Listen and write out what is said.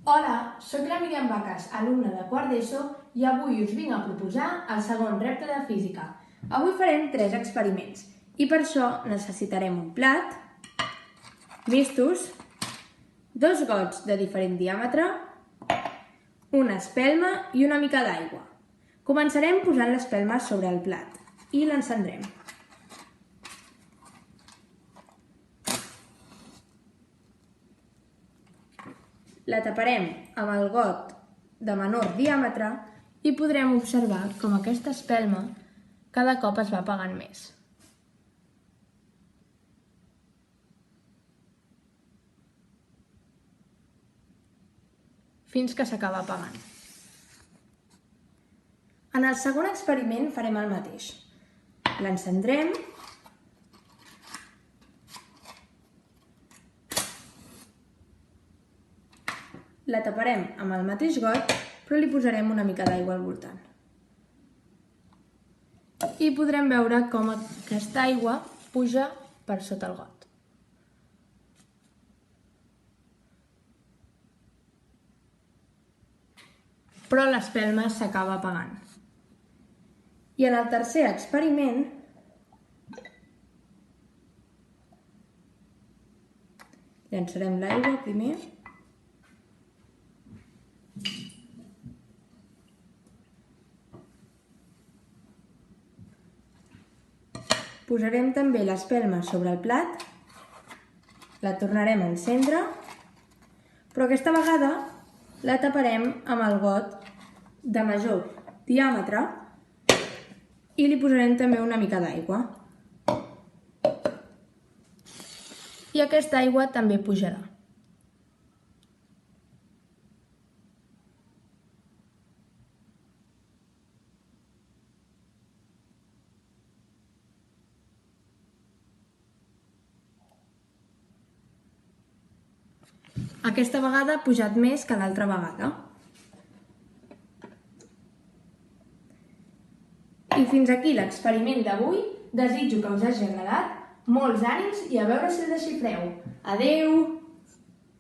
Hola, soc la Míriam Vacas, alumna de quart d'ESO, i avui us vinc a proposar el segon repte de física. Avui farem 3 experiments i per això necessitarem un plat, vistos, 2 gots de diferent diàmetre, una espelma i una mica d'aigua. Començarem posant l'espelma sobre el plat i l'encendrem. La taparem amb el got de menor diàmetre i podrem observar com aquesta espelma cada cop es va apagant més. Fins que s'acaba apagant. En el segon experiment farem el mateix. L'encendrem . La taparem amb el mateix got, però li posarem una mica d'aigua al voltant. I podrem veure com aquesta aigua puja per sota el got. Però l'espelma s'acaba apagant. I en el tercer experiment llançarem l'aigua primer . Posarem també l'espelma sobre el plat, la tornarem a encendre, però aquesta vegada la taparem amb el got de major diàmetre i li posarem també una mica d'aigua. I aquesta aigua també pujarà. Aquesta vegada ha pujat més que l'altra vegada. I fins aquí l'experiment d'avui. Desitjo que us hagi agradat. Molts ànims i a veure si el desxifreu. Adeu!